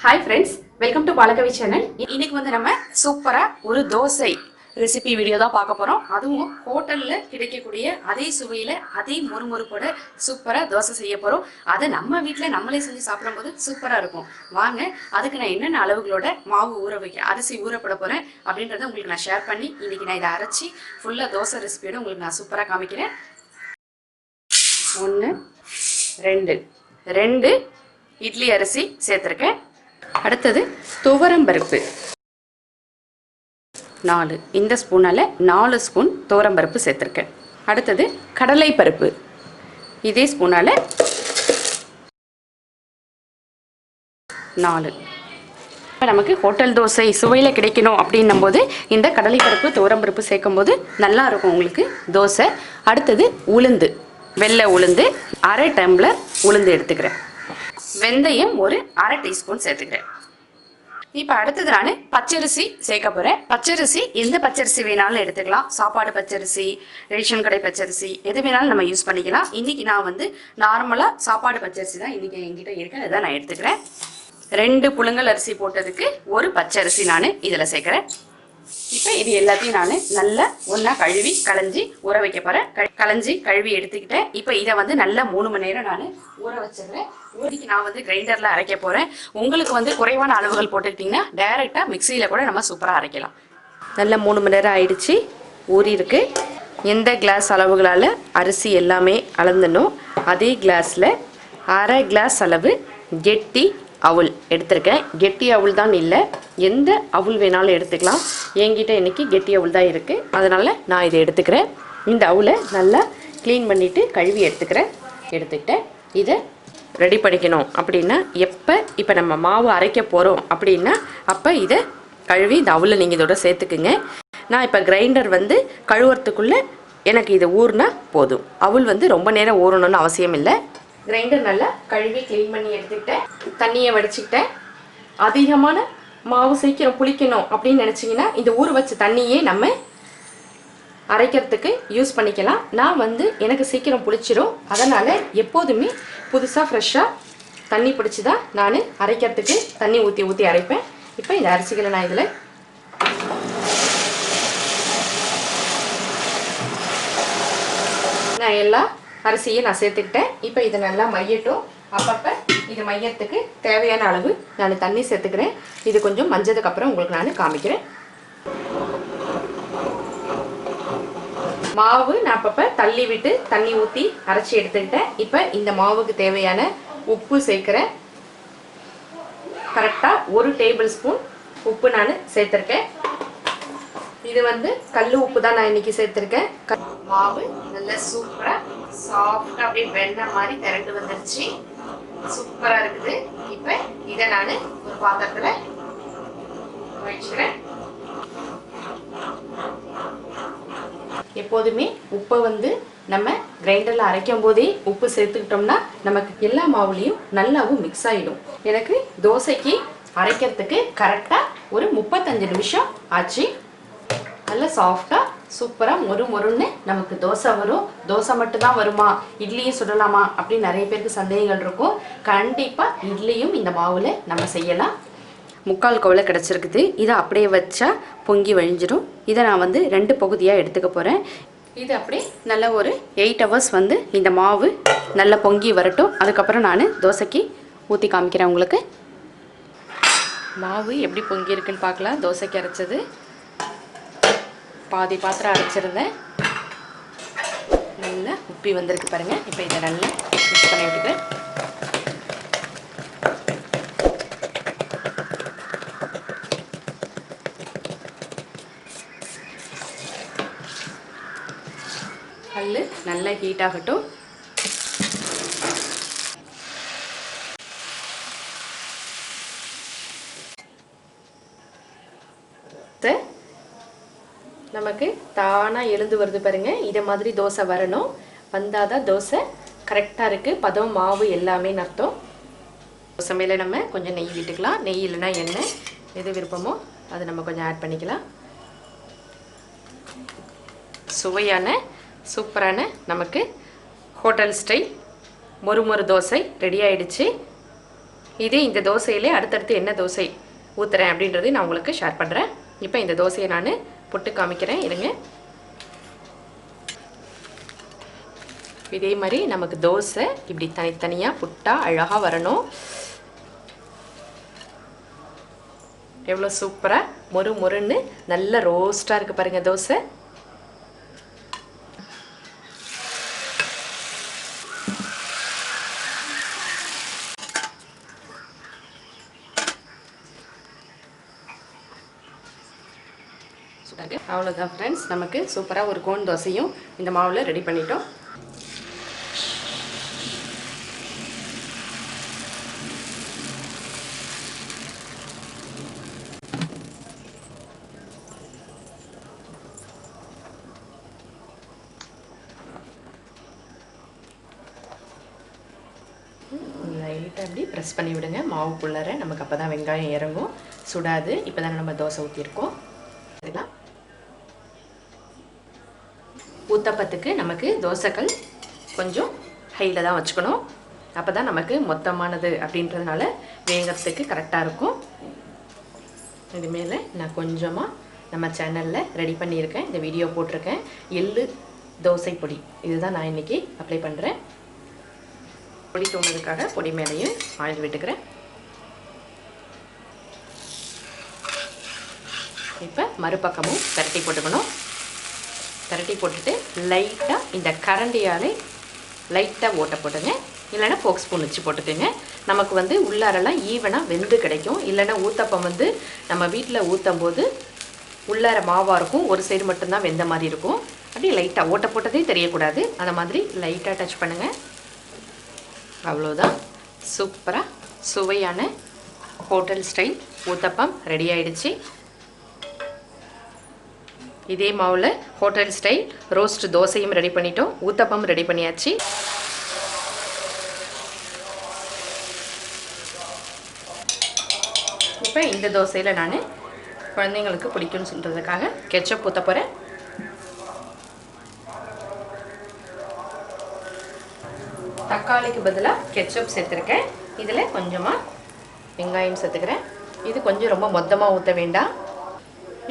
Hi friends, welcome to Balakavi channel. இன்னைக்கு வந்து நம்ம சூப்பரா ஒரு தோசை ரெசிபி வீடியோ தான் பார்க்க போறோம். அதுவும் ஹோட்டல்ல கிடைக்கக்கூடிய அதே சுவையில அதே மொறுமொறுப்போட சூப்பரா தோசை செய்ய போறோம். அதை நம்ம வீட்ல நம்மளே செஞ்சு சாப்பிடும்போது சூப்பரா இருக்கும். வாங்க அதுக்கு நான் என்னென்ன அளவுகளோட மாவு அரிசி ஊறப்பட போறேன் அப்படின்றத உங்களுக்கு நான் ஷேர் பண்ணி இன்னைக்கு நான் இதை அரைச்சி ஃபுல்லா தோசை ரெசிபியோட உங்களுக்கு நான் சூப்பரா காமிக்கிறேன். 1 2 இட்லி அரிசி சேர்த்திருக்கேன். அடுத்தது துவரம் பருப்பு 4 இந்த ஸ்பூனால 4 ஸ்பூன் துவரம் பருப்பு சேர்த்திருக்கேன். அடுத்தது கடலை பருப்பு இதே ஸ்பூனால 4. நமக்கு ஹோட்டல் தோசை சுவையில் கிடைக்கணும் அப்படின்னும் போது இந்த கடலை பருப்பு துவரம் பருப்பு சேர்க்கும் போது நல்லா இருக்கும் உங்களுக்கு தோசை. அடுத்தது உளுந்து, வெள்ளை உளுந்து 1/2 டம்ளர் உளுந்து எடுத்துக்கிறேன். வெந்தயம் ஒரு 1/2 டீஸ்பூன் சேர்த்துக்கிறேன். இப்போ அடுத்தது நான் பச்சரிசி சேர்க்க போகிறேன். பச்சரிசி எந்த பச்சரிசி வேணாலும் எடுத்துக்கலாம். சாப்பாடு பச்சரிசி, ரேஷன் கடை பச்சரிசி எது வேணாலும் நம்ம யூஸ் பண்ணிக்கலாம். இன்றைக்கி நான் வந்து நார்மலாக சாப்பாடு பச்சரிசி தான் இன்றைக்கி என்கிட்ட இருக்கு, அதை நான் எடுத்துக்கிறேன். 2 புழுங்கல் அரிசி போட்டதுக்கு ஒரு பச்சரிசி நான் இதில் சேர்க்குறேன். இப்போ இது எல்லாத்தையும் நான் நல்லா ஒன்றா கழுவி களைஞ்சி ஊற வைக்க போகிறேன். கழுவி எடுத்துக்கிட்டேன். இப்போ இதை வந்து நல்லா 3 மணி நேரம் நான் ஊற வச்சிடுறேன். ஊறிக்கு நான் வந்து கிரைண்டரில் அரைக்க போகிறேன். உங்களுக்கு வந்து குறைவான அளவுகள் போட்டுக்கிட்டிங்கன்னா டைரெக்டாக மிக்சியில் கூட நம்ம சூப்பராக அரைக்கலாம். நல்லா 3 மணி நேரம் ஆயிடுச்சு, ஊறி இருக்கு. எந்த கிளாஸ் அளவுகளால் அரிசி எல்லாமே அளந்துடணும் அதே கிளாஸில் 1/2 கிளாஸ் அளவு கெட்டி அவுள் எடுத்திருக்கேன். கெட்டி அவுள் தான் இல்லை, எந்த அவுள் வேணாலும் எடுத்துக்கலாம். என்கிட்ட இன்றைக்கி கெட்டி அவுள் தான் இருக்குது, அதனால் நான் இதை எடுத்துக்கிறேன். இந்த அவுளை நல்லா க்ளீன் பண்ணிவிட்டு கழுவி எடுத்துக்கிட்டேன். இதை ரெடி பண்ணிக்கணும் அப்படின்னா இப்போ நம்ம மாவு அரைக்க போகிறோம் அப்படின்னா அப்போ இதை கழுவி இந்த அவுளை நீங்கள் இதோட சேர்த்துக்குங்க. நான் இப்போ கிரைண்டர் வந்து கழுவுறதுக்குள்ளே எனக்கு இதை ஊறினா போதும். அவுள் வந்து ரொம்ப நேரம் ஊறணும்னு அவசியம் இல்லை. கிரைண்டர் நல்லா கழுவி க்ளீன் பண்ணி எடுத்துக்கிட்டேன். தண்ணியை வடிச்சுக்கிட்டேன். அதிகமான மாவு சீக்கிரம் புளிக்கணும் அப்படின்னு நினச்சிங்கன்னா இந்த ஊற வச்ச தண்ணியே நம்ம அரைக்கிறதுக்கு யூஸ் பண்ணிக்கலாம். நான் வந்து எனக்கு சீக்கிரம் புளிச்சிடும், அதனால் எப்போதுமே புதுசாக ஃப்ரெஷ்ஷாக தண்ணி பிடிச்சி தான் நான் அரைக்கிறதுக்கு தண்ணி ஊற்றி அரைப்பேன். இப்போ இந்த அரிசிகளை நான் இதில் எல்லா அரிசியை நான் சேர்த்துக்கிட்டேன். இப்போ இதை நல்லா மையட்டும். அப்பப்போ இது மையத்துக்கு தேவையான அளவு நான் தண்ணி சேர்த்துக்கிறேன். இது கொஞ்சம் மஞ்சதுக்கு அப்புறம் உங்களுக்கு நான் காமிக்கிறேன். மாவு நான் அப்பப்போ தள்ளி விட்டு தண்ணி ஊற்றி அரைச்சி எடுத்துக்கிட்டேன். இப்போ இந்த மாவுக்கு தேவையான உப்பு சேர்க்குறேன். கரெக்டாக 1 டேபிள் ஸ்பூன் உப்பு நான் சேர்த்துருக்கேன். இது வந்து கல் உப்பு தான் நான் இன்னைக்கு சேர்த்துருக்கேன். மாவு நல்லா சூப்பராக சாஃப்டாக அப்படியே வெண்ணெய் மாதிரி திரண்டு வந்துருச்சு, சூப்பராக இருக்குது. இப்போ இதை நான் ஒரு பாத்திரத்தில் வச்சுக்கிறேன். எப்போதுமே உப்பை வந்து நம்ம கிரைண்டரில் அரைக்கும் போதே உப்பு சேர்த்துக்கிட்டோம்னா நமக்கு எல்லா மாவுலேயும் நல்லாவும் மிக்ஸ் ஆகிடும். எனக்கு தோசைக்கு அரைக்கிறதுக்கு கரெக்டாக ஒரு 35 நிமிஷம் ஆச்சு. நல்லா சாஃப்டாக சூப்பராக மொறுன்னு நமக்கு தோசை வரும். தோசை மட்டும்தான் வருமா, இட்லியும் சுடலாமா அப்படின்னு நிறைய பேருக்கு சந்தேகங்கள் இருக்கும். கண்டிப்பாக இட்லியும் இந்த மாவில் நம்ம செய்யலாம். 3/4 கவலை கிடச்சிருக்குது. இதை அப்படியே வச்சா பொங்கி வழிஞ்சிடும். இதை நான் வந்து 2 பகுதியாக எடுத்துக்க போகிறேன். இது அப்படியே நல்ல ஒரு 8 ஹவர்ஸ் வந்து இந்த மாவு நல்லா பொங்கி வரட்டும். அதுக்கப்புறம் நான் தோசைக்கு ஊற்றி காமிக்கிறேன் உங்களுக்கு. மாவு எப்படி பொங்கி இருக்குன்னு பார்க்கலாம். தோசைக்கு அரைச்சது பாதி பாத்திரம் அரைச்சிருந்தேன், நல்லா உப்பி வந்திருக்கு பாருங்கள். இப்போ இதை நல்லா மிக்ஸ் பண்ணி விட்டுக்கிறேன். கல் நல்லா ஹீட் ஆகட்டும். நமக்கு தானாக எழுந்து வருது பாருங்க. இதை மாதிரி தோசை வரணும். வந்தால் தான் தோசை கரெக்டாக இருக்குது, பதம் மாவு எல்லாமே அர்த்தம். தோசை மேலே நம்ம கொஞ்சம் நெய் விட்டுக்கலாம். நெய் இல்லைன்னா எண்ணெய் எது விருப்பமோ அது நம்ம கொஞ்சம் ஆட் பண்ணிக்கலாம். சுவையான சூப்பரான நமக்கு ஹோட்டல் ஸ்டைல் மொறு தோசை ரெடி ஆயிடுச்சு. இது இந்த தோசையிலே அடுத்தடுத்து என்ன தோசை ஊற்றுறேன் அப்படின்றது நான் உங்களுக்கு ஷேர் பண்ணுறேன். இப்போ இந்த தோசையை நான் புட்டு காமிக்கிறேன் இருங்க. இதே மாதிரி நமக்கு தோசை இப்படி தனித்தனியாக புட்டாக அழகாக வரணும். எவ்வளோ சூப்பராக மொறு மொறுன்னு நல்ல ரோஸ்ட்டாக இருக்குது பாருங்கள் தோசை. அவ்வளோதான் ஃப்ரெண்ட்ஸ், நமக்கு சூப்பராக ஒரு கோன் தோசையும் இந்த மாவில் ரெடி பண்ணிட்டோம். லைட்டாக அப்படி ப்ரெஸ் பண்ணி விடுங்க மாவுக்குள்ளார, நமக்கு அப்போ தான் வெங்காயம் இறங்கும், சுடாது. இப்போ தானே நம்ம தோசை ஊற்றிருக்கோம். இதெல்லாம் ஊத்தப்பத்துக்கு நமக்கு தோசைகள் கொஞ்சம் ஹையில் தான் வச்சுக்கணும். அப்போ தான் நமக்கு மொத்தமானது அப்படின்றதுனால வேகிறதுக்கு கரெக்டாக இருக்கும். இது மேலே நான் கொஞ்சமாக நம்ம சேனலில் ரெடி பண்ணியிருக்கேன், இந்த வீடியோ போட்டிருக்கேன், எள்ளு தோசை பொடி. இதுதான் நான் இன்றைக்கி அப்ளை பண்ணுறேன். பொடி தூண்டதுக்காக பொடி மேலேயும் ஆயில் விட்டுக்கிறேன். இப்போ மறுபக்கமும் பரட்டி போட்டுக்கணும். பரட்டி போட்டுட்டு லைட்டாக இந்த கரண்டியாலே லைட்டாக ஓட்டை போட்டுங்க, இல்லைன்னா ஃபோக் ஸ்பூன் வச்சு போட்டுக்கோங்க. நமக்கு வந்து உள்ளாரெல்லாம் ஈவனாக வெந்து கிடைக்கும். இல்லைன்னா ஊத்தப்பம் வந்து நம்ம வீட்டில் ஊற்றும் போது உள்ளார மாவாக இருக்கும், ஒரு சைடு மட்டும்தான் வெந்த மாதிரி இருக்கும். அப்படியே லைட்டாக ஓட்டை போட்டதே தெரியக்கூடாது, அந்த மாதிரி லைட்டாக டச் பண்ணுங்கள். அவ்வளோதான், சூப்பராக சுவையான ஹோட்டல் ஸ்டைல் ஊத்தப்பம் ரெடி ஆயிடுச்சு. இதே மாவில் ஹோட்டல் ஸ்டைல் ரோஸ்ட் தோசையும் ரெடி பண்ணிட்டோம், ஊத்தப்பம் ரெடி பண்ணியாச்சு. இப்போ இந்த தோசையில் நான் குழந்தைங்களுக்கு பிடிக்கும்னு சொல்கிறதுக்காக கெச்சப் ஊற்ற போகிறேன். தக்காளிக்கு பதிலாக கெச்சப் சேர்த்துருக்கேன். இதில் கொஞ்சமாக வெங்காயம் சேர்த்துக்கிறேன். இது கொஞ்சம் ரொம்ப மொத்தமாக ஊற்ற வேண்டாம்.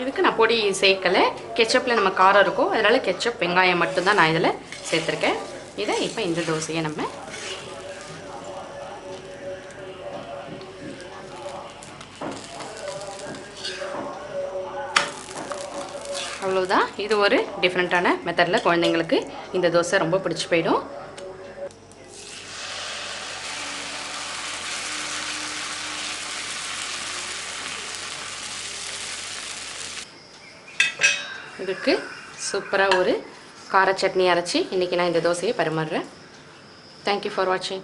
இதுக்கு நான் பொடி சேர்க்கலை, கெச்சப்பில் நம்ம காரம் இருக்கும், அதனால் கெச்சப் வெங்காயம் மட்டும்தான் நான் இதில் சேர்த்துருக்கேன். இதை இப்போ இந்த தோசையை நம்ம அவ்வளோதான். இது ஒரு டிஃப்ரெண்ட்டான மெத்தடில் குழந்தைங்களுக்கு இந்த தோசை ரொம்ப பிடிச்சி போயிடும். இதுக்கு சூப்பராக ஒரு கார சட்னி அரைச்சி இன்றைக்கி நான் இந்த தோசையை பரிமாறுறேன். தேங்க்யூ ஃபார் வாட்சிங்.